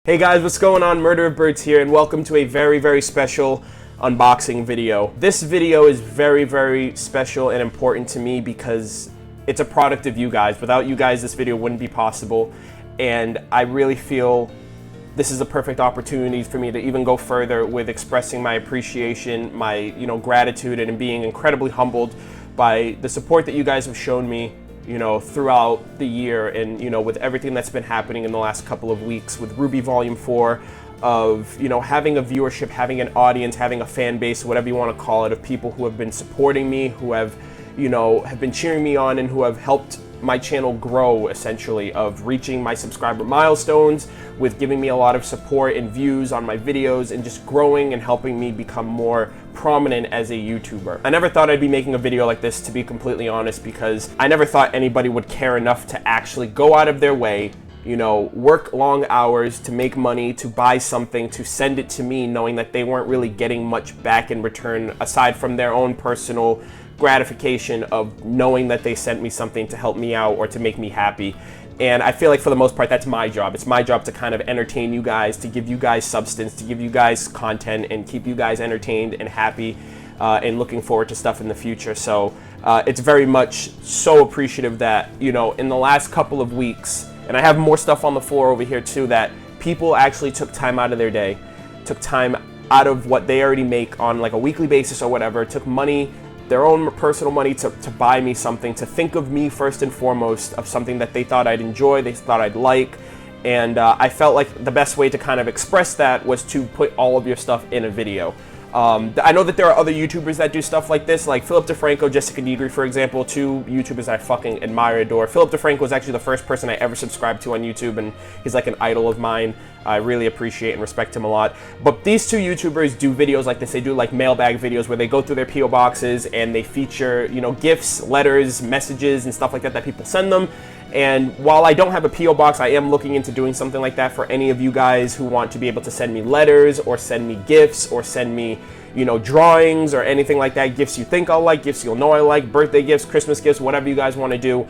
Hey guys, what's going on? MurderofBirds here, and welcome to a very special unboxing video. This video is very special and important to me because it's a product of you guys. Without you guys, this video wouldn't be possible, and I really feel this is a perfect opportunity for me to even go further with expressing my appreciation, my gratitude, and being incredibly humbled by the support that you guys have shown me throughout the year, and with everything that's been happening in the last couple of weeks with RWBY Volume 4, of having a viewership, having an audience, having a fan base, whatever you want to call it, of people who have been supporting me, who have been cheering me on, and who have helped my channel grow, essentially, of reaching my subscriber milestones, with giving me a lot of support and views on my videos, and just growing and helping me become more prominent as a YouTuber. I never thought I'd be making a video like this, to be completely honest, because I never thought anybody would care enough to actually go out of their way, work long hours to make money, to buy something, to send it to me, knowing that they weren't really getting much back in return, aside from their own personal gratification of knowing that they sent me something to help me out or to make me happy. And I feel like for the most part, that's my job. It's my job to kind of entertain you guys, to give you guys substance, to give you guys content, and keep you guys entertained and happy, and looking forward to stuff in the future. So it's very much so appreciative that, in the last couple of weeks, and I have more stuff on the floor over here too, that people actually took time out of their day, took time out of what they already make on like a weekly basis or whatever, took money, their own personal money, to buy me something, to think of me first and foremost, of something that they thought I'd enjoy, they thought I'd like. And I felt like the best way to kind of express that was to put all of your stuff in a video. I know that there are other YouTubers that do stuff like this, like Philip DeFranco, Jessica Negri, for example, two YouTubers I fucking admire, adore. Philip DeFranco was actually the first person I ever subscribed to on YouTube, and he's like an idol of mine. I really appreciate and respect him a lot. But these two YouTubers do videos like this. They do like mailbag videos where they go through their P.O. boxes and they feature, gifts, letters, messages, and stuff like that people send them. And while I don't have a P.O. box, I am looking into doing something like that for any of you guys who want to be able to send me letters, or send me gifts, or send me, drawings, or anything like that. Gifts you think I'll like, gifts you'll know I like, birthday gifts, Christmas gifts, whatever you guys want to do.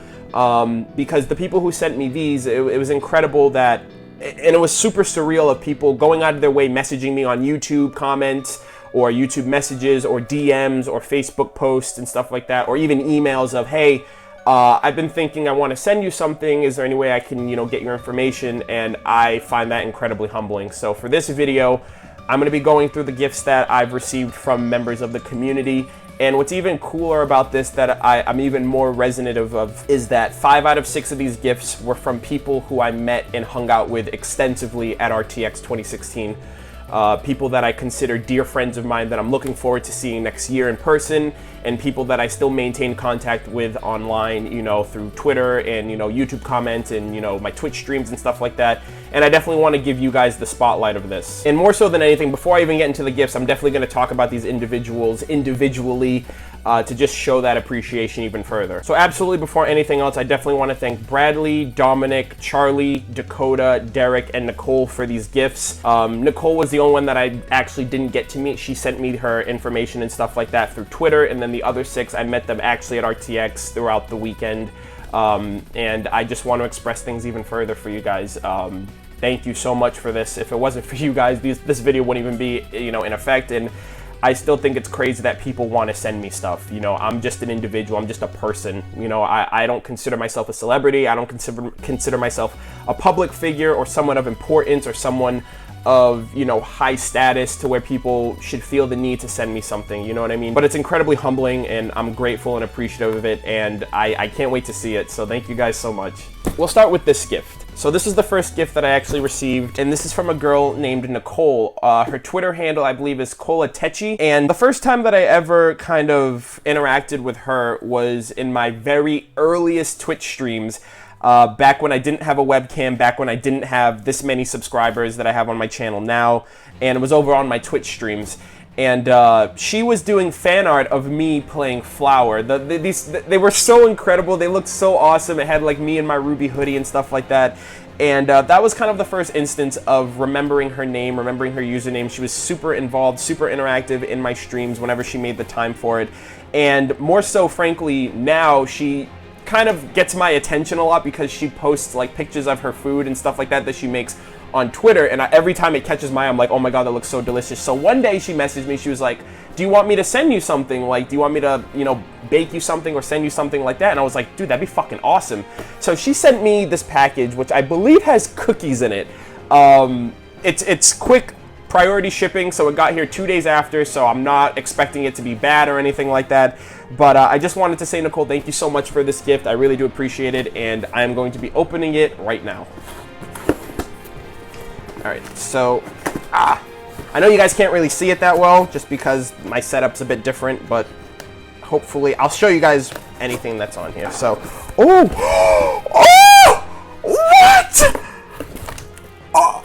Because the people who sent me these, it was incredible that, and it was super surreal of people going out of their way, messaging me on YouTube comments, or YouTube messages, or DMs, or Facebook posts, and stuff like that, or even emails of, hey, I've been thinking I want to send you something. Is there any way I can, get your information? And I find that incredibly humbling. So for this video, I'm going to be going through the gifts that I've received from members of the community. And what's even cooler about this, that I'm even more resonant of, is that 5 out of 6 of these gifts were from people who I met and hung out with extensively at RTX 2016. People that I consider dear friends of mine that I'm looking forward to seeing next year in person, and people that I still maintain contact with online, through Twitter and, YouTube comments and, my Twitch streams and stuff like that. And I definitely want to give you guys the spotlight of this. And more so than anything, before I even get into the gifts, I'm definitely going to talk about these individuals individually, to just show that appreciation even further. So absolutely, before anything else, I definitely want to thank Bradley, Dominick, Charlie, Dakota, Darrick, and Nicole for these gifts. Nicole was the only one that I actually didn't get to meet. She sent me her information and stuff like that through Twitter, and then the other 6, I met them actually at RTX throughout the weekend. And I just want to express things even further for you guys. Thank you so much for this. If it wasn't for you guys, this video wouldn't even be, in effect. And I still think it's crazy that people want to send me stuff. I'm just an individual. I'm just a person. I don't consider myself a celebrity. I don't consider myself a public figure, or someone of importance, or someone of, high status to where people should feel the need to send me something, you know what I mean? But it's incredibly humbling, and I'm grateful and appreciative of it, and I can't wait to see it. So thank you guys so much. We'll start with this gift. So this is the first gift that I actually received, and this is from a girl named Nicole. Her Twitter handle, I believe, is Colatechi. And the first time that I ever kind of interacted with her was in my very earliest Twitch streams, back when I didn't have a webcam, back when I didn't have this many subscribers that I have on my channel now, and it was over on my Twitch streams. And she was doing fan art of me playing Flower. They were so incredible. They looked so awesome. It had like me in my RWBY hoodie and stuff like that. And that was kind of the first instance of remembering her name, remembering her username. She was super involved, super interactive in my streams whenever she made the time for it. And more so, frankly, now she kind of gets my attention a lot because she posts like pictures of her food and stuff like that that she makes on Twitter, and every time it catches my eye, I'm like, oh my god, that looks so delicious. So one day she messaged me, she was like, do you want me to send you something? Like, do you want me to, you know, bake you something or send you something like that? And I was like, dude, that'd be fucking awesome. So she sent me this package, which I believe has cookies in it. It's quick priority shipping, so it got here 2 days after, so I'm not expecting it to be bad or anything like that. But I just wanted to say, Nicole, thank you so much for this gift. I really do appreciate it, and I'm going to be opening it right now. All right, so, I know you guys can't really see it that well, just because my setup's a bit different, but hopefully, I'll show you guys anything that's on here. So, oh, what? Oh,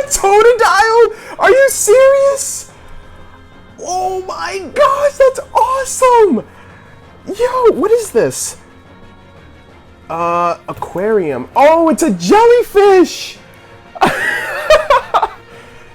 Totodile? Are you serious? Oh my gosh, that's awesome! Yo, what is this? Aquarium. Oh, it's a jellyfish!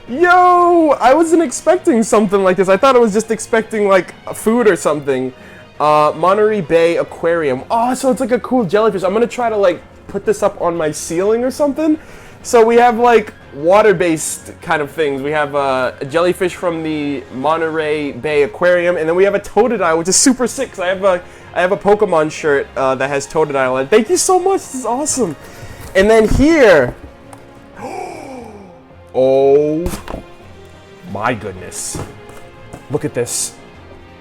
Yo, I wasn't expecting something like this. I thought I was just expecting like food or something. Monterey Bay Aquarium. Oh, so it's like a cool jellyfish. I'm gonna try to like put this up on my ceiling or something. So we have like water-based kind of things. We have a jellyfish from the Monterey Bay Aquarium, and then we have a Totodile, which is super sick. 'Cause I have a Pokemon shirt that has Totodile on it. Thank you so much. This is awesome. And then here. Oh my goodness. Look at this.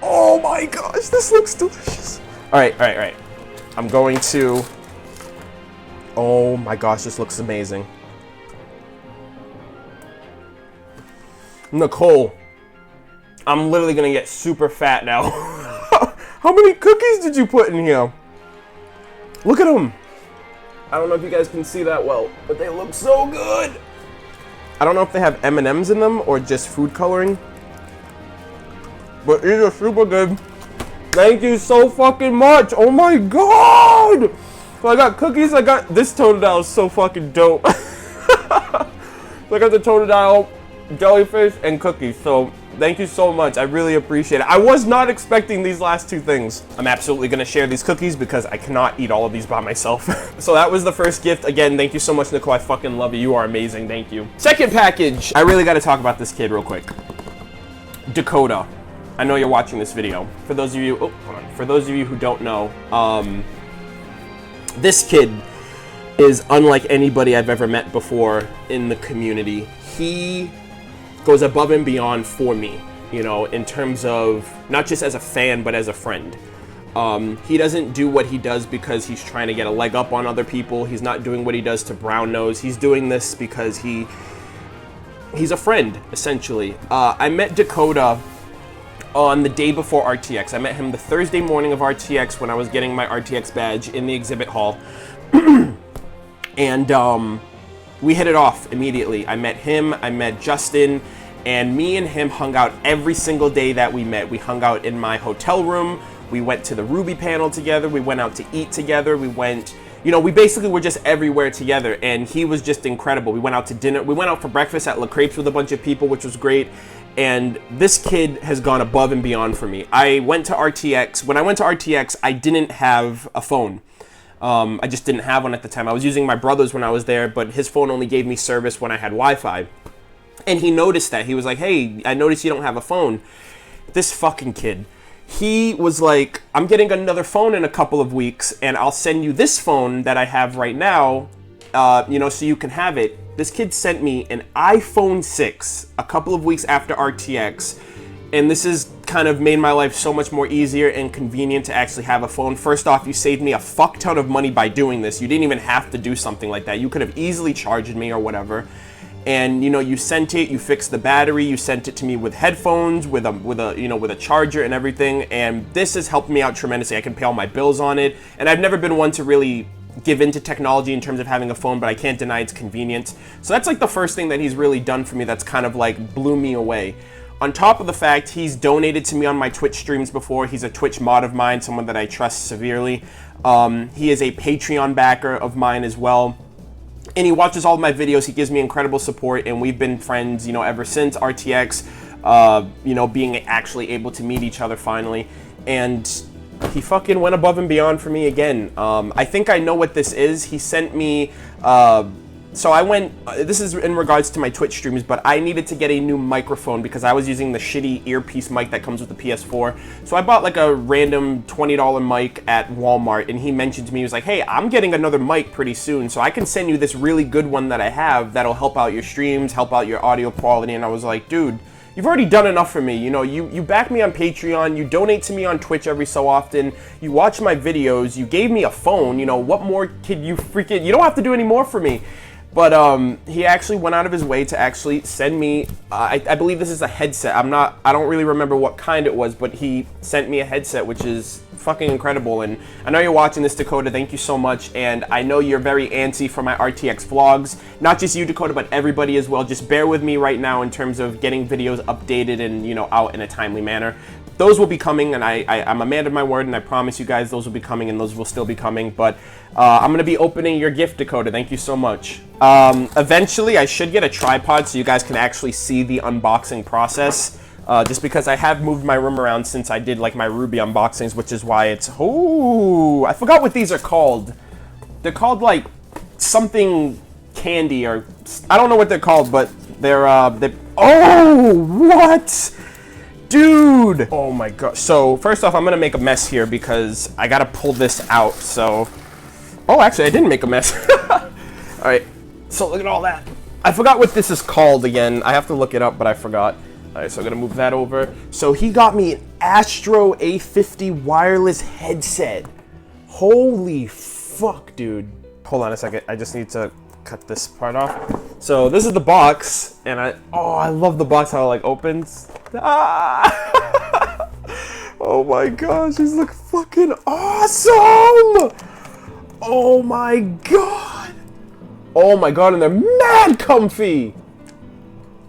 Oh my gosh, this looks delicious. All right. I'm going to... Oh my gosh, this looks amazing. Nicole, I'm literally gonna get super fat now. How many cookies did you put in here? Look at them. I don't know if you guys can see that well, but they look so good. I don't know if they have M&Ms in them or just food coloring, but these are super good. Thank you so fucking much. Oh my god. So I got cookies. I got this Totodile is so fucking dope. So I got the Totodile, jellyfish, and cookies. So thank you so much. I really appreciate it. I was not expecting these last two things. I'm absolutely going to share these cookies because I cannot eat all of these by myself. So that was the first gift. Again, thank you so much, Nicole. I fucking love you. You are amazing. Thank you. Second package. I really got to talk about this kid real quick. Dakota. I know you're watching this video. For those of you, for those of you who don't know, this kid is unlike anybody I've ever met before in the community. He goes above and beyond for me, you know, in terms of not just as a fan, but as a friend. He doesn't do what he does because he's trying to get a leg up on other people. He's not doing what he does to brown nose. He's doing this because he's a friend, essentially. I met Dakota on the day before RTX. I met him the Thursday morning of RTX when I was getting my RTX badge in the exhibit hall. And we hit it off immediately. I met him, I met Justin, and me and him hung out every single day that we met. We hung out in my hotel room. We went to the Ruby panel together. We went out to eat together. We went, you know, we basically were just everywhere together, and he was just incredible. We went out to dinner. We went out for breakfast at La Crepes with a bunch of people, which was great. And this kid has gone above and beyond for me. I went to RTX. When I went to RTX, I didn't have a phone. I just didn't have one at the time. I was using my brother's when I was there, but his phone only gave me service when I had Wi-Fi. And he noticed that. He was like, hey, I noticed you don't have a phone. This fucking kid. He was like, I'm getting another phone in a couple of weeks, and I'll send you this phone that I have right now, you know, so you can have it. This kid sent me an iPhone 6 a couple of weeks after RTX, and this has kind of made my life so much more easier and convenient to actually have a phone. First off, you saved me a fuck ton of money by doing this. You didn't even have to do something like that. You could have easily charged me or whatever. And you know, you sent it, you fixed the battery, you sent it to me with headphones, with a charger and everything, and this has helped me out tremendously. I can pay all my bills on it, and I've never been one to really give into technology in terms of having a phone, but I can't deny its convenience. So that's like the first thing that he's really done for me that's kind of like blew me away. On top of the fact, he's donated to me on my Twitch streams before. He's a Twitch mod of mine, someone that I trust severely. He is a Patreon backer of mine as well. And he watches all of my videos. He gives me incredible support, and we've been friends, you know, ever since RTX, you know, being actually able to meet each other finally. And he fucking went above and beyond for me again. I think I know what this is. He sent me So I went, this is in regards to my Twitch streams, but I needed to get a new microphone because I was using the shitty earpiece mic that comes with the PS4. So I bought like a random $20 mic at Walmart, and he mentioned to me, he was like, hey, I'm getting another mic pretty soon, so I can send you this really good one that I have that'll help out your streams, help out your audio quality. And I was like, dude, you've already done enough for me. You know, you back me on Patreon, you donate to me on Twitch every so often, you watch my videos, you gave me a phone, you know, what more could you freaking, you don't have to do any more for me. But he actually went out of his way to actually send me, I believe this is a headset. I don't really remember what kind it was, but he sent me a headset, which is fucking incredible. And I know you're watching this, Dakota, thank you so much. And I know you're very antsy for my RTX vlogs. Not just you, Dakota, but everybody as well. Just bear with me right now in terms of getting videos updated and, you know, out in a timely manner. Those will be coming, and I'm a man of my word, and I promise you guys those will be coming, and those will still be coming. But I'm going to be opening your gift, Dakota. Thank you so much. Eventually, I should get a tripod so you guys can actually see the unboxing process. Just because I have moved my room around since I did, like, my Ruby unboxings, which is why it's... Oh, I forgot what these are called. They're called, like, something candy, or... I don't know what they're called, but they're... Oh, what? Dude! Oh my god. So, first off, I'm gonna make a mess here because I gotta pull this out, so... Oh, actually, I didn't make a mess. Alright, so look at all that. I forgot what this is called again. I have to look it up, but I forgot. Alright, so I'm gonna move that over. So, he got me an Astro A50 wireless headset. Holy fuck, dude. Hold on a second. I just need to cut this part off. So this is the box, and I love the box how it like opens. Ah! Oh my gosh, these look fucking awesome! Oh my god! Oh my god, and they're mad comfy!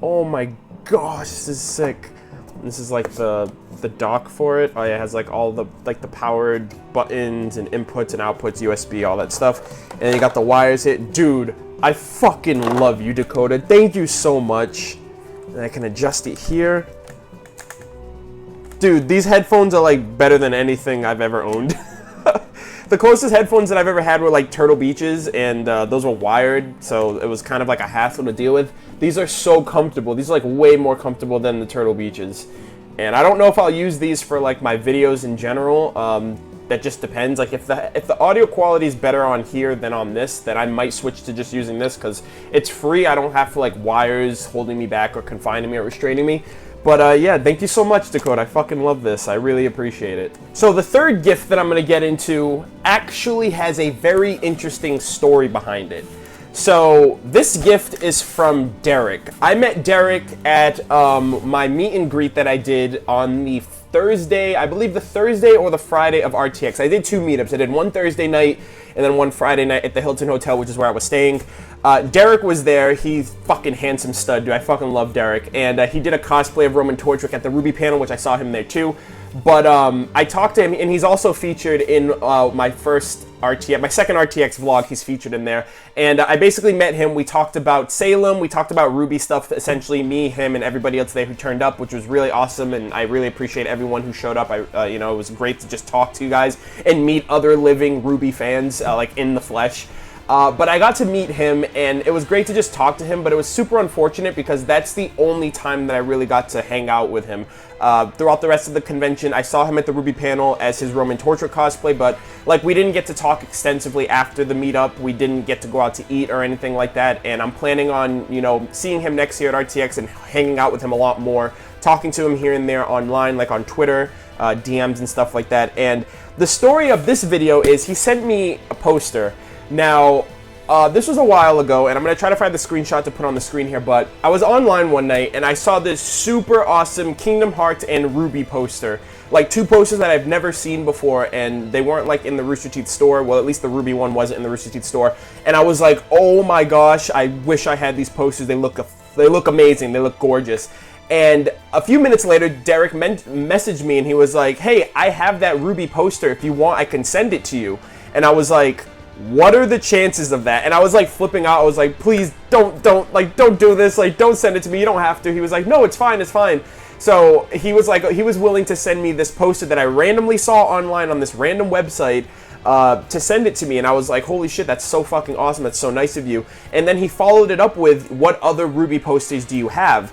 Oh my gosh, this is sick. This is like the dock for it. Oh yeah, it has like all the powered buttons and inputs and outputs, USB, all that stuff. And then you got the wires here. Dude, I fucking love you, Dakota. Thank you so much. And I can adjust it here. Dude, these headphones are like better than anything I've ever owned. The closest headphones that I've ever had were like Turtle Beaches, and those were wired, so it was kind of like a hassle to deal with. These are so comfortable. These are like way more comfortable than the Turtle Beaches. And I don't know if I'll use these for like my videos in general. That just depends. Like if the audio quality is better on here than on this, then I might switch to just using this because it's free. I don't have to like wires holding me back or confining me or restraining me. But yeah, thank you so much, Dakota. I fucking love this. I really appreciate it. So the third gift that I'm going to get into actually has a very interesting story behind it. So this gift is from Darrick. I met Darrick at my meet and greet that I did on the Thursday, I believe the Thursday or the Friday of RTX. I did two meetups. I did one Thursday night and then one Friday night at the Hilton Hotel, which is where I was staying. Darrick was there. He's fucking handsome stud, dude. I fucking love Darrick. And he did a cosplay of Roman Torchwick at the Ruby panel, which I saw him there too. But I talked to him, and he's also featured in my second RTX vlog. He's featured in there. And I basically met him. We talked about Salem. We talked about Ruby stuff, essentially me, him, and everybody else there who turned up, which was really awesome. And I really appreciate everyone who showed up. You know, it was great to just talk to you guys and meet other living Ruby fans, like in the flesh. But I got to meet him, and it was great to just talk to him, but it was super unfortunate because that's the only time that I really got to hang out with him. Throughout the rest of the convention, I saw him at the Ruby panel as his Roman Torchwick cosplay, but like we didn't get to talk extensively after the meetup. We didn't get to go out to eat or anything like that, and I'm planning on, you know, seeing him next year at RTX and hanging out with him a lot more, talking to him here and there online, like on Twitter, DMs and stuff like that. And the story of this video is he sent me a poster. Now, this was a while ago, and I'm going to try to find the screenshot to put on the screen here, but I was online one night, and I saw this super awesome Kingdom Hearts and Ruby poster. Like, two posters that I've never seen before, and they weren't, like, in the Rooster Teeth store. Well, at least the Ruby one wasn't in the Rooster Teeth store. And I was like, oh my gosh, I wish I had these posters. They look amazing. They look gorgeous. And a few minutes later, Darrick messaged me, and he was like, hey, I have that Ruby poster. If you want, I can send it to you. And I was like, what are the chances of that? And I was like flipping out. I was like, please don't do this. Like, don't send it to me. You don't have to. He was like, no, it's fine. It's fine. So he was like, he was willing to send me this poster that I randomly saw online on this random website. to send it to me, and I was like, holy shit, that's so fucking awesome, that's so nice of you. And then he followed it up with, what other Ruby posters do you have?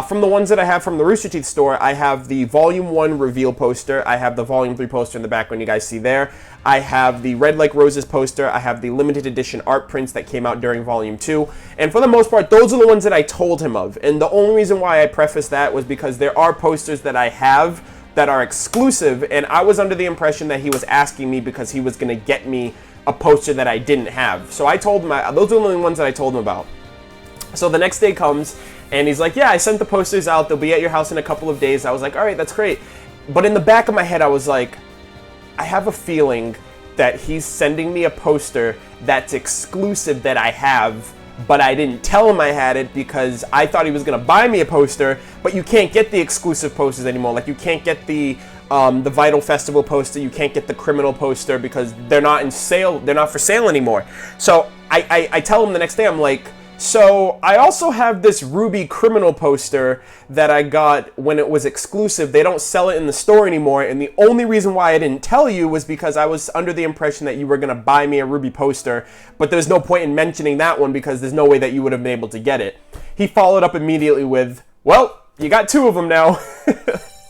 From the ones that I have from the Rooster Teeth store, I have the Volume 1 reveal poster, I have the Volume 3 poster in the background you guys see there, I have the Red Like Roses poster, I have the limited edition art prints that came out during Volume 2, and for the most part, those are the ones that I told him of. And the only reason why I prefaced that was because there are posters that I have that are exclusive, and I was under the impression that he was asking me because he was going to get me a poster that I didn't have. So I told him, those are the only ones that I told him about. So the next day comes, and he's like, yeah, I sent the posters out, they'll be at your house in a couple of days. I was like, all right, that's great. But in the back of my head, I was like, I have a feeling that he's sending me a poster that's exclusive that I have, but I didn't tell him I had it because I thought he was gonna buy me a poster. But you can't get the exclusive posters anymore. Like, you can't get the Vital Festival poster, you can't get the Criminal poster because they're not in sale, they're not for sale anymore. So I tell him the next day, I'm like, so I also have this Ruby Criminal poster that I got when it was exclusive. They don't sell it in the store anymore, and the only reason why I didn't tell you was because I was under the impression that you were going to buy me a Ruby poster, but there's no point in mentioning that one because there's no way that you would have been able to get it. He followed up immediately with, well, you got 2 of them now.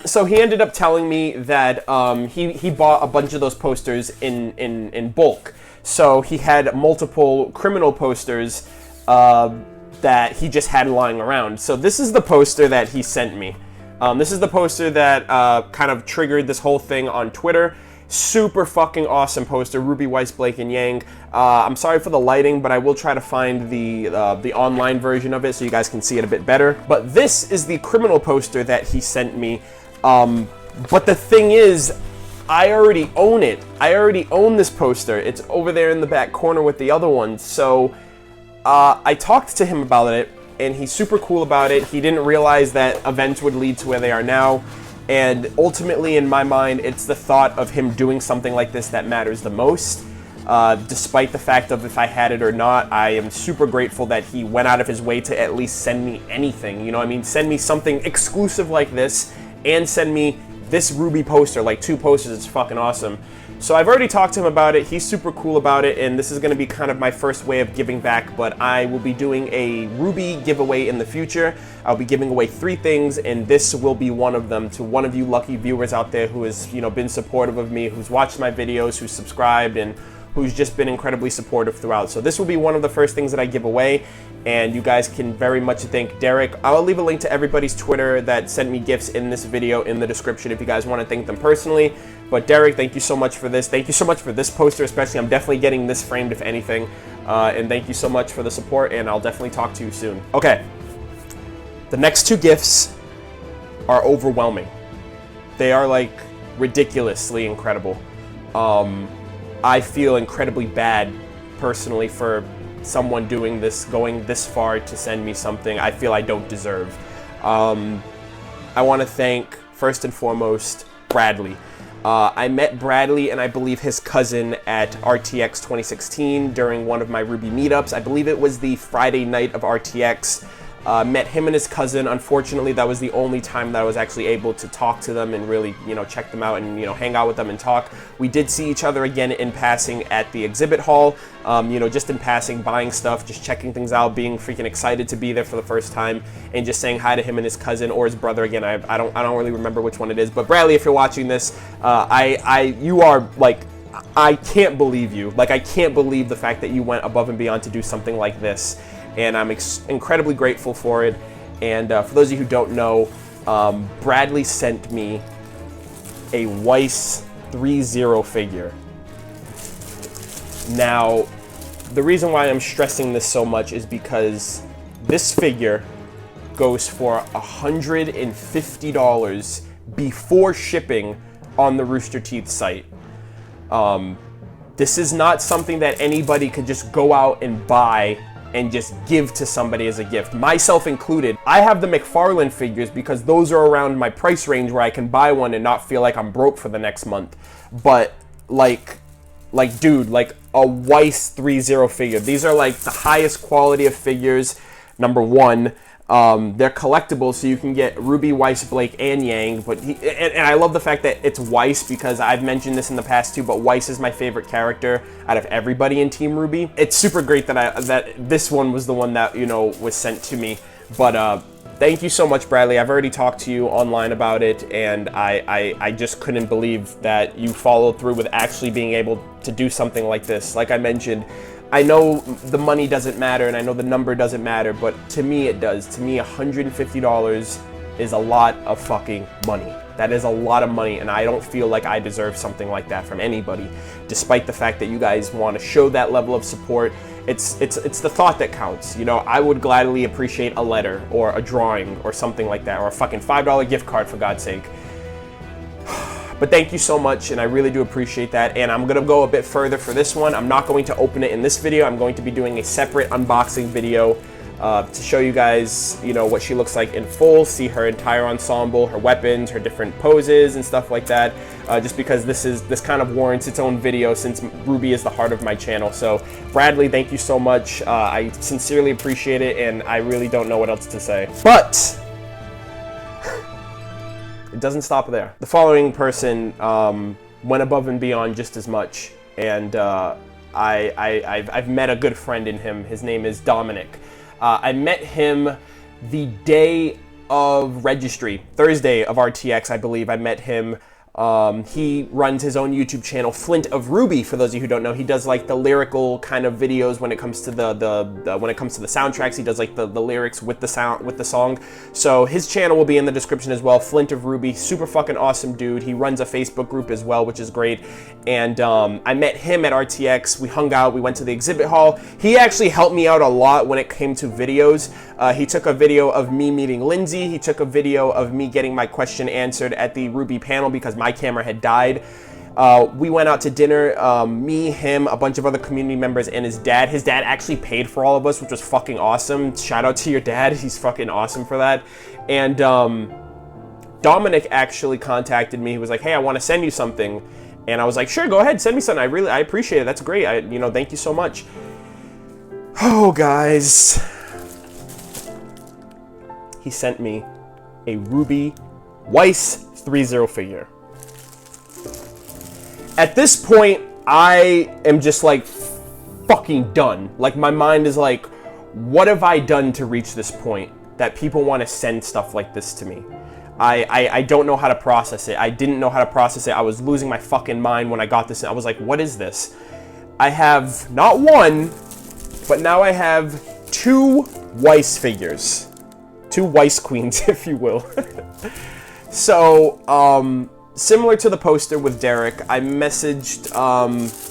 So he ended up telling me that he bought a bunch of those posters in bulk. So he had multiple Criminal posters that he just had lying around. So this is the poster that he sent me. This is the poster that kind of triggered this whole thing on Twitter. Super fucking awesome poster, Ruby, Weiss, Blake, and Yang. I'm sorry for the lighting, but I will try to find the online version of it so you guys can see it a bit better. But this is the Criminal poster that he sent me. But the thing is, I already own it. I already own this poster. It's over there in the back corner with the other ones. So I talked to him about it, and he's super cool about it. He didn't realize that events would lead to where they are now, and ultimately, in my mind, it's the thought of him doing something like this that matters the most. Despite the fact of if I had it or not, I am super grateful that he went out of his way to at least send me anything. You know what I mean? Send me something exclusive like this, and send me this Ruby poster, like 2 posters. It's fucking awesome. So I've already talked to him about it. He's super cool about it, and this is going to be kind of my first way of giving back, but I will be doing a Ruby giveaway in the future. I'll be giving away 3 things, and this will be one of them to one of you lucky viewers out there who has, been supportive of me, who's watched my videos, who's subscribed, and who's just been incredibly supportive throughout. So this will be one of the first things that I give away, and you guys can very much thank Darrick. I'll leave a link to everybody's Twitter that sent me gifts in this video in the description if you guys want to thank them personally. But Darrick, thank you so much for this. Thank you so much for this poster especially. I'm definitely getting this framed if anything. And thank you so much for the support, and I'll definitely talk to you soon. Okay, the next 2 gifts are overwhelming. They are like ridiculously incredible. I feel incredibly bad personally for someone doing this, going this far to send me something I feel I don't deserve. I want to thank, first and foremost, Bradley. I met Bradley and I believe his cousin at RTX 2016 during one of my Ruby meetups. I believe it was the Friday night of RTX. Met him and his cousin. Unfortunately, that was the only time that I was actually able to talk to them and really, check them out and, hang out with them and talk. We did see each other again in passing at the exhibit hall, just in passing, buying stuff, just checking things out, being freaking excited to be there for the first time, and just saying hi to him and his cousin or his brother again. I don't really remember which one it is, but Bradley, if you're watching this, you are like, I can't believe you. Like, I can't believe the fact that you went above and beyond to do something like this. And I'm incredibly grateful for it. And for those of you who don't know, Bradley sent me a Weiss 3-0 figure. Now, the reason why I'm stressing this so much is because this figure goes for $150 before shipping on the Rooster Teeth site. This is not something that anybody could just go out and buy and just give to somebody as a gift, myself included. I have the McFarlane figures because those are around my price range where I can buy one and not feel like I'm broke for the next month. But dude, like a Weiss 3-0 figure. These are like the highest quality of figures. Number one, they're collectibles, so you can get Ruby, Weiss, Blake, and Yang. But and I love the fact that it's Weiss, because I've mentioned this in the past too, but Weiss is my favorite character out of everybody in Team Ruby. It's super great that this one was the one that, you know, was sent to me. But thank you so much, Bradley. I've already talked to you online about it, and I just couldn't believe that you followed through with actually being able to do something like this. Like I mentioned, I know the money doesn't matter, and I know the number doesn't matter, but to me it does. To me, $150 is a lot of fucking money. That is a lot of money, and I don't feel like I deserve something like that from anybody, despite the fact that you guys want to show that level of support. It's the thought that counts. You know, I would gladly appreciate a letter or a drawing or something like that, or a fucking $5 gift card, for God's sake. But thank you so much, and I really do appreciate that. And I'm gonna go a bit further for this one. I'm not going to open it in this video. I'm going to be doing a separate unboxing video to show you guys, you know, what she looks like in full, see her entire ensemble, her weapons, her different poses and stuff like that. Just because this kind of warrants its own video, since Ruby is the heart of my channel. So Bradley, thank you so much. I sincerely appreciate it, and I really don't know what else to say. But it doesn't stop there. The following person went above and beyond just as much, and I've met a good friend in him. His name is Dominick. I met him the day of registry, Thursday of RTX, I believe. I met him. He runs his own YouTube channel, Flint of Ruby. For those of you who don't know, he does like the lyrical kind of videos when it comes to the soundtracks. He does like the lyrics with the song. So his channel will be in the description as well. Flint of Ruby, super fucking awesome dude. He runs a Facebook group as well, which is great. And I met him at RTX. We hung out. We went to the exhibit hall. He actually helped me out a lot when it came to videos. He took a video of me meeting Lindsay. He took a video of me getting my question answered at the Ruby panel because my camera had died. We went out to dinner, me, him, a bunch of other community members, and his dad. His dad actually paid for all of us, which was fucking awesome. Shout out to your dad. He's fucking awesome for that. And Dominick actually contacted me. He was like, hey, I want to send you something. And I was like, sure, go ahead, send me something. I appreciate it. That's great. You know, thank you so much. Oh, guys. He sent me a Ruby Weiss 3-0 figure. At this point, I am just like fucking done. Like, my mind is like, what have I done to reach this point that people want to send stuff like this to me? I don't know how to process it. I didn't know how to process it. I was losing my fucking mind when I got this. I was like, what is this? I have not one, but now I have 2 Weiss figures. 2 Weiss queens, if you will. So, similar to the poster with Darrick, I messaged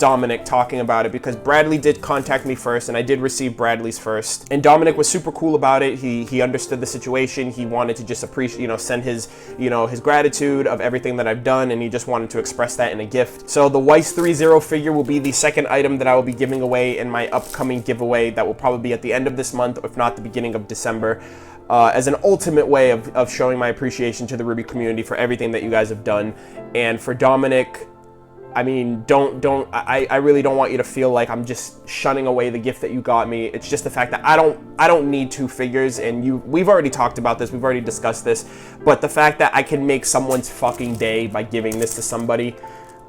Dominick talking about it because Bradley did contact me first, and I did receive Bradley's first. And Dominick was super cool about it. He understood the situation. He wanted to just appreciate, you know, send his, you know, his gratitude of everything that I've done, and he just wanted to express that in a gift. So the Weiss 3-0 figure will be the second item that I will be giving away in my upcoming giveaway that will probably be at the end of this month, if not the beginning of December. As an ultimate way of showing my appreciation to the Ruby community for everything that you guys have done. And for Dominick, I mean, I really don't want you to feel like I'm just shunning away the gift that you got me. It's just the fact that I don't need 2 figures, and we've already talked about this, we've already discussed this, but the fact that I can make someone's fucking day by giving this to somebody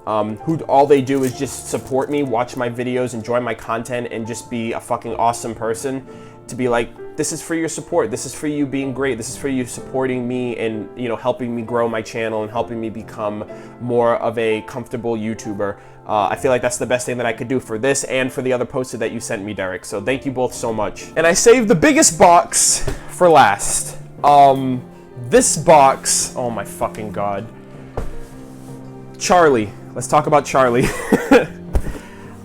who all they do is just support me, watch my videos, enjoy my content, and just be a fucking awesome person, to be like, this is for your support, this is for you being great, this is for you supporting me and, you know, helping me grow my channel and helping me become more of a comfortable YouTuber. I feel like that's the best thing that I could do for this and for the other poster that you sent me, Darrick. So thank you both so much. And I saved the biggest box for last. This box, oh my fucking God. Charlie, let's talk about Charlie.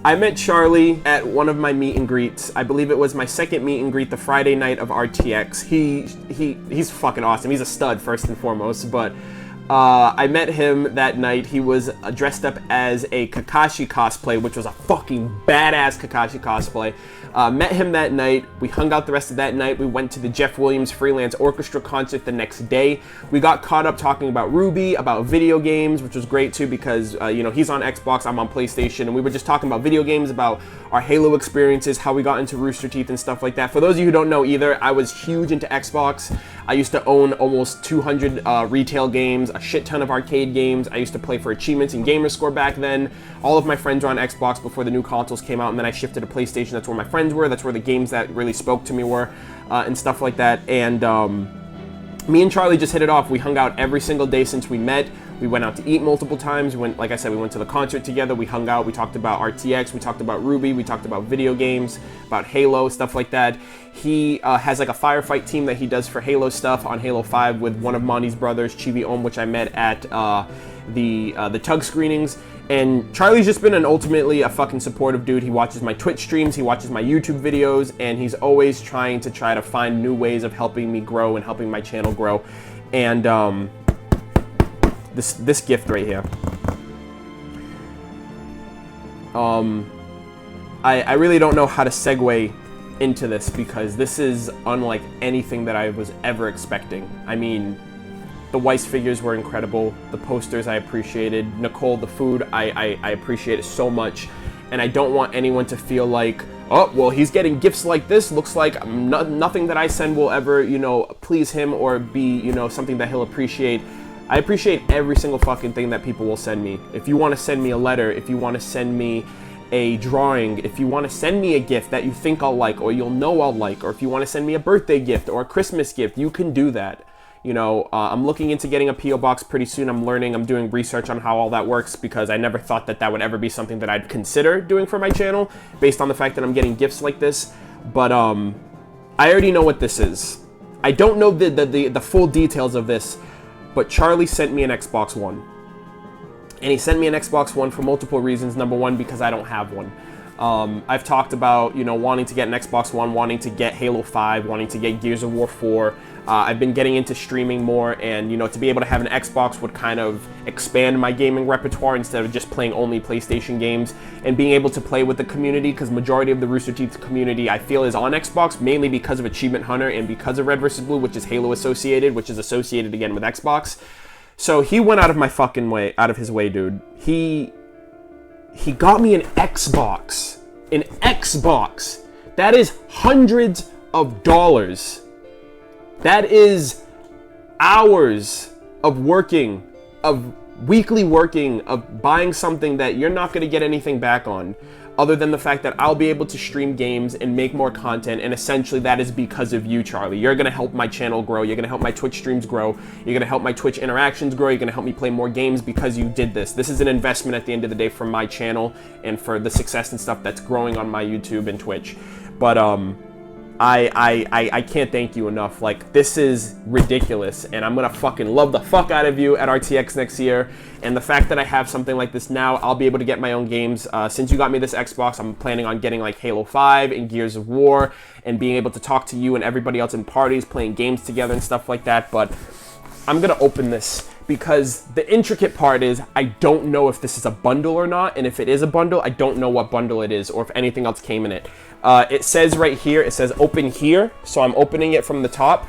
I met Charlie at one of my meet and greets. I believe it was my second meet and greet, the Friday night of RTX. He's fucking awesome. He's a stud, first and foremost. But I met him that night. He was dressed up as a Kakashi cosplay, which was a fucking badass Kakashi cosplay. Met him that night. We hung out the rest of that night. We went to the Jeff Williams Freelance Orchestra concert the next day. We got caught up talking about Ruby, about video games, which was great too because, you know, he's on Xbox, I'm on PlayStation, and we were just talking about video games, about our Halo experiences, how we got into Rooster Teeth and stuff like that. For those of you who don't know either, I was huge into Xbox. I used to own almost 200 retail games, a shit ton of arcade games. I used to play for achievements and Gamerscore back then. All of my friends were on Xbox before the new consoles came out, and then I shifted to PlayStation. That's where my friends were. That's where the games that really spoke to me were, and stuff like that. And me and Charlie just hit it off. We hung out every single day since we met. We went out to eat multiple times. Like I said, we went to the concert together. We hung out. We talked about RTX. We talked about Ruby. We talked about video games, about Halo, stuff like that. He has like a firefight team that he does for Halo stuff on Halo 5 with one of Monty's brothers, Chibi Om, which I met at the Tug screenings. And Charlie's just been ultimately a fucking supportive dude. He watches my Twitch streams, he watches my YouTube videos, and he's always trying to find new ways of helping me grow and helping my channel grow. And this gift right here. I really don't know how to segue into this because this is unlike anything that I was ever expecting. I mean, the Weiss figures were incredible. The posters I appreciated. Nicole, the food, I appreciate it so much. And I don't want anyone to feel like, oh, well, he's getting gifts like this. Looks like nothing that I send will ever, you know, please him or be, you know, something that he'll appreciate. I appreciate every single fucking thing that people will send me. If you want to send me a letter, if you want to send me a drawing, if you want to send me a gift that you think I'll like or you'll know I'll like, or if you want to send me a birthday gift or a Christmas gift, you can do that. You know, I'm looking into getting a P.O. box pretty soon. I'm doing research on how all that works because I never thought that that would ever be something that I'd consider doing for my channel based on the fact that I'm getting gifts like this. But I already know what this is. I don't know the full details of this, but Charlie sent me an Xbox One. And he sent me an Xbox One for multiple reasons. Number one, because I don't have one. I've talked about, you know, wanting to get an Xbox One, wanting to get Halo 5, wanting to get Gears of War 4. I've been getting into streaming more, and, you know, to be able to have an Xbox would kind of expand my gaming repertoire instead of just playing only PlayStation games, and being able to play with the community, because majority of the Rooster Teeth community, I feel, is on Xbox, mainly because of Achievement Hunter and because of Red vs. Blue, which is Halo associated, which is associated again with Xbox. So he went out of his way, dude. He got me an Xbox. An Xbox. That is hundreds of dollars. That is hours of working, of weekly working, of buying something that you're not going to get anything back on, other than the fact that I'll be able to stream games and make more content, and essentially that is because of you, Charlie. You're going to help my channel grow. You're going to help my Twitch streams grow. You're going to help my Twitch interactions grow. You're going to help me play more games because you did this. This is an investment at the end of the day for my channel and for the success and stuff that's growing on my YouTube and Twitch. But I can't thank you enough. Like, this is ridiculous, and I'm gonna fucking love the fuck out of you at RTX next year. And the fact that I have something like this now, I'll be able to get my own games. Since you got me this Xbox, I'm planning on getting like Halo 5 and Gears of War, and being able to talk to you and everybody else in parties, playing games together and stuff like that. But I'm gonna open this because the intricate part is I don't know if this is a bundle or not, and if it is a bundle, I don't know what bundle it is or if anything else came in it. It says right here, it says open here, so I'm opening it from the top.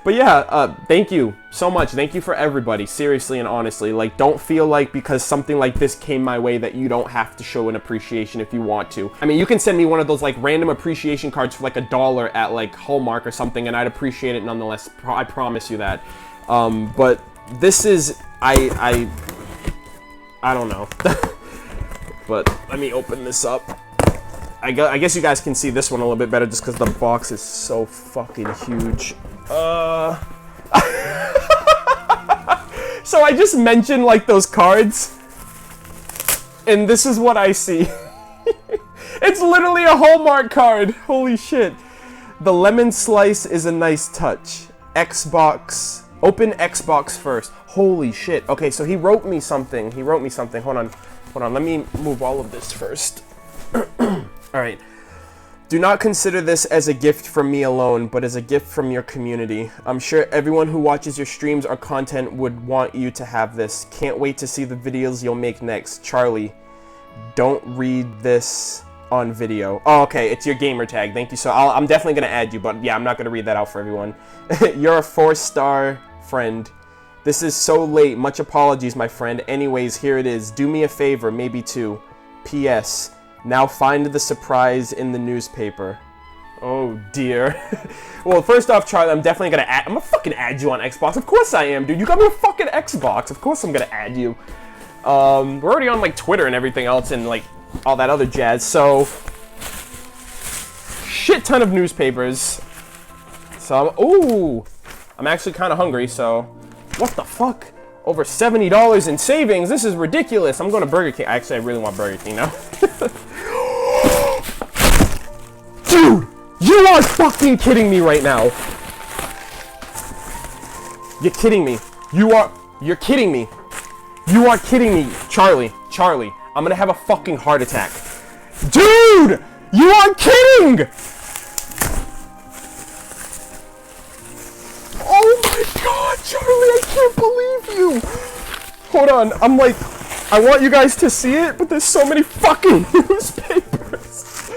But yeah, thank you so much. Thank you for everybody, seriously and honestly. Like, don't feel like because something like this came my way that you don't have to show an appreciation if you want to. I mean, you can send me one of those like random appreciation cards for like $1 at like Hallmark or something, and I'd appreciate it nonetheless. I promise you that. But this is, I don't know. But let me open this up. I guess you guys can see this one a little bit better just because the box is so fucking huge. So I just mentioned like those cards, and this is what I see. It's literally a Hallmark card. Holy shit. The lemon slice is a nice touch. Xbox. Open Xbox first. Holy shit. Okay, so he wrote me something. Hold on. Let me move all of this first. All right. Do not consider this as a gift from me alone, but as a gift from your community. I'm sure everyone who watches your streams or content would want you to have this. Can't wait to see the videos you'll make next. Charlie, don't read this on video. Oh, okay, it's your gamer tag. Thank you. So I'm definitely going to add you, but yeah, I'm not going to read that out for everyone. You're a 4-star friend. This is so late. Much apologies, my friend. Anyways, here it is. Do me a favor, maybe 2. P.S. Now find the surprise in the newspaper. Oh dear. Well, first off, Charlie, I'm definitely gonna I'm gonna fucking add you on Xbox. Of course I am, dude. You got me a fucking Xbox. Of course I'm gonna add you. We're already on like Twitter and everything else and like all that other jazz. So, shit ton of newspapers. So I'm actually kind of hungry. So, what the fuck? Over $70 in savings. This is ridiculous. I'm going to Burger King. Actually, I really want Burger King now. Dude, you are fucking kidding me right now. You're kidding me. You're kidding me. You are kidding me. Charlie, I'm going to have a fucking heart attack. Dude, you are kidding. Oh my god, Charlie, I can't believe you! Hold on, I want you guys to see it, but there's so many fucking newspapers.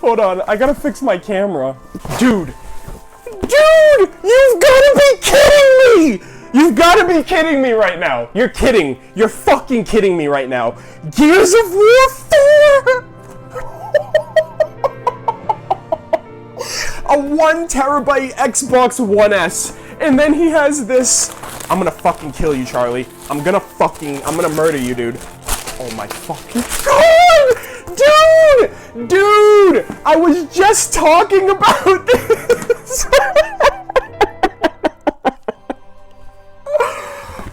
Hold on, I gotta fix my camera. Dude, you've gotta be kidding me! You've gotta be kidding me right now. You're kidding. You're fucking kidding me right now. Gears of War 4! A 1 terabyte Xbox One S. And then he has this. I'm gonna fucking kill you, Charlie. I'm gonna murder you, dude. Oh my fucking god! Dude! I was just talking about this!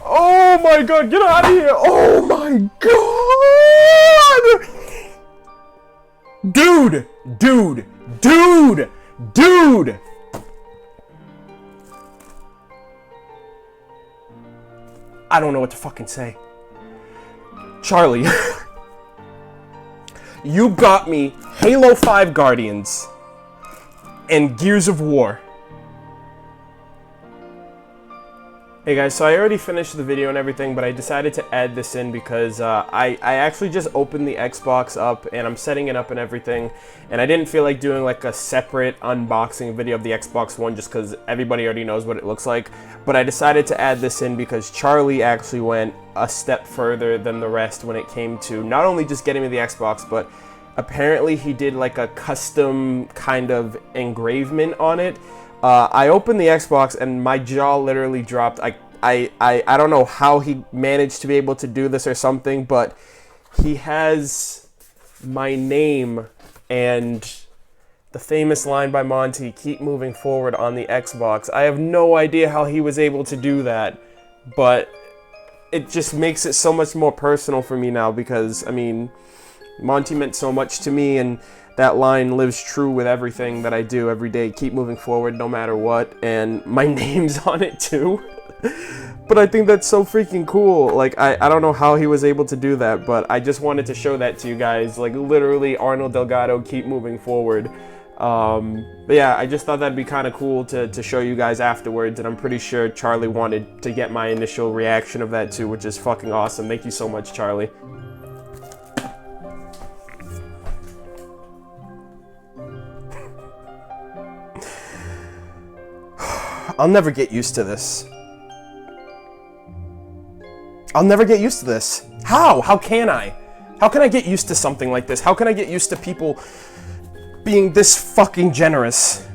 Oh my god, get out of here! Oh my god! Dude! I don't know what to fucking say. Charlie, you got me Halo 5 Guardians and Gears of War. Hey guys, so I already finished the video and everything, but I decided to add this in because I actually just opened the Xbox up and I'm setting it up and everything, and I didn't feel like doing like a separate unboxing video of the Xbox One just because everybody already knows what it looks like, but I decided to add this in because Charlie actually went a step further than the rest when it came to not only just getting me the Xbox, but apparently he did like a custom kind of engravement on it. I opened the Xbox and my jaw literally dropped. I don't know how he managed to be able to do this or something, but he has my name and the famous line by Monty, "Keep moving forward," on the Xbox. I have no idea how he was able to do that, but it just makes it so much more personal for me now because, I mean, Monty meant so much to me, and that line lives true with everything that I do every day. Keep moving forward no matter what, and my name's on it too. But I think that's so freaking cool. Like, I don't know how he was able to do that, but I just wanted to show that to you guys. Like, literally, Arnold Delgado, keep moving forward. But yeah, I just thought that'd be kind of cool to show you guys afterwards, and I'm pretty sure Charlie wanted to get my initial reaction of that too, which is fucking awesome. Thank you so much, Charlie. I'll never get used to this. I'll never get used to this. How? How can I? How can I get used to something like this? How can I get used to people being this fucking generous?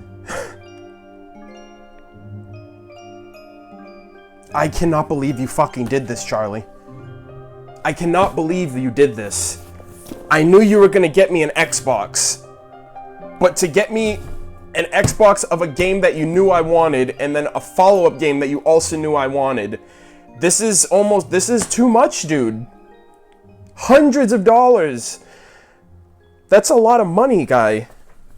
I cannot believe you fucking did this, Charlie. I cannot believe you did this. I knew you were gonna get me an Xbox, but to get me an Xbox of a game that you knew I wanted, and then a follow-up game that you also knew I wanted. This is too much, dude. Hundreds of dollars. That's a lot of money, guy.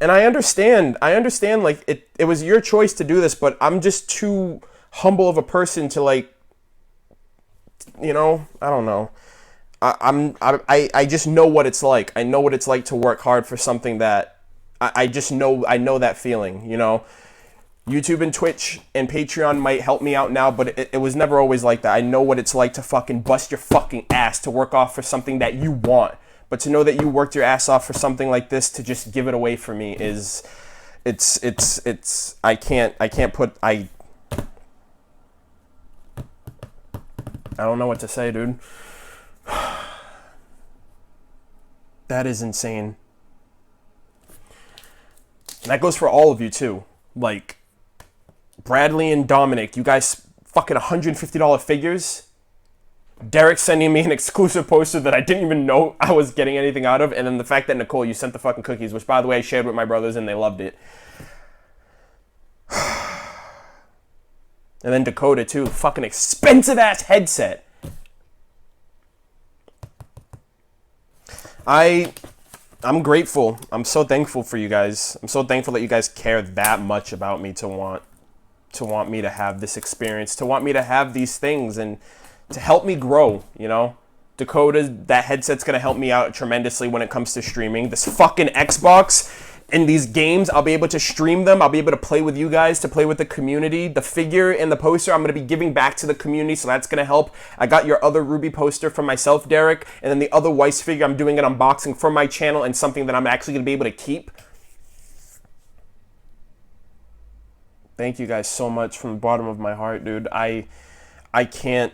And I understand, like, it was your choice to do this, but I'm just too humble of a person to, like, you know, I don't know. I just know what it's like. I know what it's like to work hard for something that I just know, I know that feeling, you know. YouTube and Twitch and Patreon might help me out now, but it was never always like that. I know what it's like to fucking bust your fucking ass to work off for something that you want. But to know that you worked your ass off for something like this, to just give it away for me is, I can't put, I don't know what to say, dude. That is insane. And that goes for all of you too. Like, Bradley and Dominick, you guys fucking $150 figures. Darrick sending me an exclusive poster that I didn't even know I was getting anything out of. And then the fact that, Nicole, you sent the fucking cookies, which, by the way, I shared with my brothers and they loved it. And then Dakota, too. Fucking expensive-ass headset. I'm grateful. I'm so thankful for you guys. I'm so thankful that you guys care that much about me to want me to have this experience, to want me to have these things, and to help me grow, you know? Dakota, that headset's gonna help me out tremendously when it comes to streaming. This fucking Xbox and these games, I'll be able to stream them. I'll be able to play with you guys, to play with the community. The figure and the poster, I'm gonna be giving back to the community, so that's gonna help. I got your other Ruby poster from myself, Darrick, and then the other Weiss figure, I'm doing an unboxing for my channel and something that I'm actually gonna be able to keep. Thank you guys so much from the bottom of my heart, dude. I can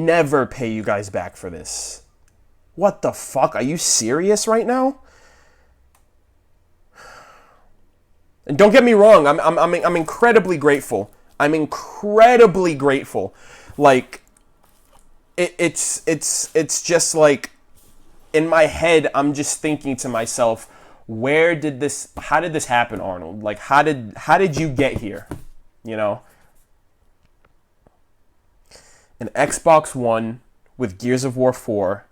never pay you guys back for this. What the fuck? Are you serious right now? And don't get me wrong, I'm incredibly grateful. I'm incredibly grateful. Like, it's just like, in my head, I'm just thinking to myself, how did this happen, Arnold? Like, how did you get here? You know? An Xbox One with Gears of War 4,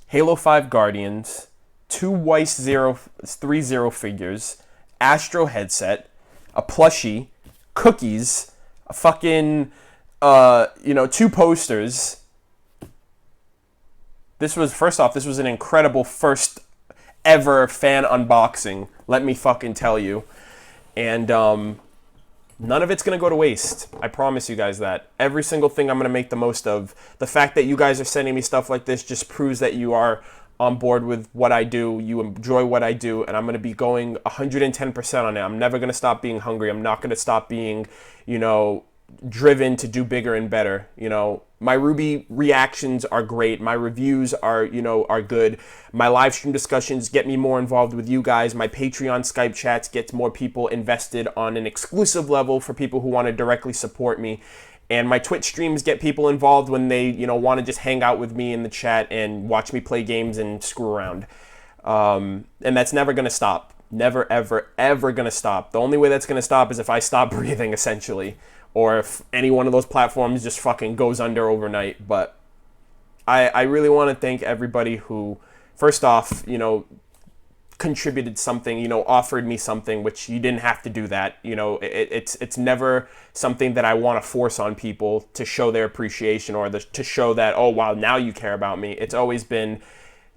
Halo 5 Guardians, 2 Weiss 030 figures, Astro headset, a plushie, cookies, a fucking, 2 posters. This was an incredible first ever fan unboxing, let me fucking tell you. And none of it's gonna go to waste. I promise you guys that. Every single thing I'm gonna make the most of. The fact that you guys are sending me stuff like this just proves that you are on board with what I do. You enjoy what I do, and I'm gonna be going 110% on it. I'm never gonna stop being hungry. I'm not gonna stop being, driven to do bigger and better. My Ruby reactions are great. My reviews are good. My live stream discussions get me more involved with you guys. My Patreon Skype chats gets more people invested on an exclusive level for people who want to directly support me. And my Twitch streams get people involved when they, want to just hang out with me in the chat and watch me play games and screw around. And that's never going to stop. Never, ever, ever going to stop. The only way that's going to stop is if I stop breathing, essentially. Or if any one of those platforms just fucking goes under overnight. But I really want to thank everybody who, first off, contributed something, offered me something, which you didn't have to do that. It's never something that I want to force on people to show their appreciation or to show that, oh, wow, now you care about me. It's always been,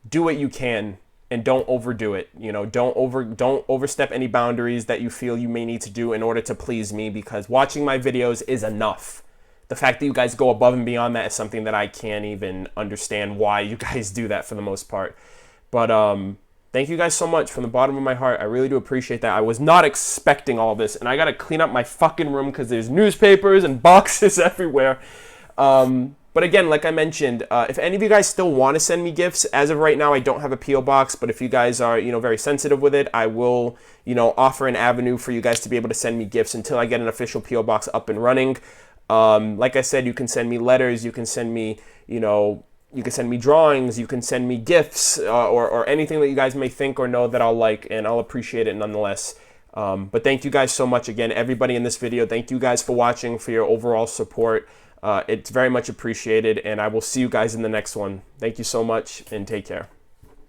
do what you can and don't overdo it. Don't overstep any boundaries that you feel you may need to do in order to please me, because watching my videos is enough. The fact that you guys go above and beyond that is something that I can't even understand why you guys do that for the most part. But thank you guys so much from the bottom of my heart. I really do appreciate that. I was not expecting all this, and I gotta clean up my fucking room because there's newspapers and boxes everywhere. But again, like I mentioned, if any of you guys still want to send me gifts, as of right now, I don't have a P.O. box, but if you guys are, very sensitive with it, I will, offer an avenue for you guys to be able to send me gifts until I get an official P.O. box up and running. Like I said, you can send me letters, you can send me, you can send me drawings, you can send me gifts, or anything that you guys may think or know that I'll like, and I'll appreciate it nonetheless. But thank you guys so much again, everybody in this video. Thank you guys for watching, for your overall support. It's very much appreciated, and I will see you guys in the next one. Thank you so much, and take care.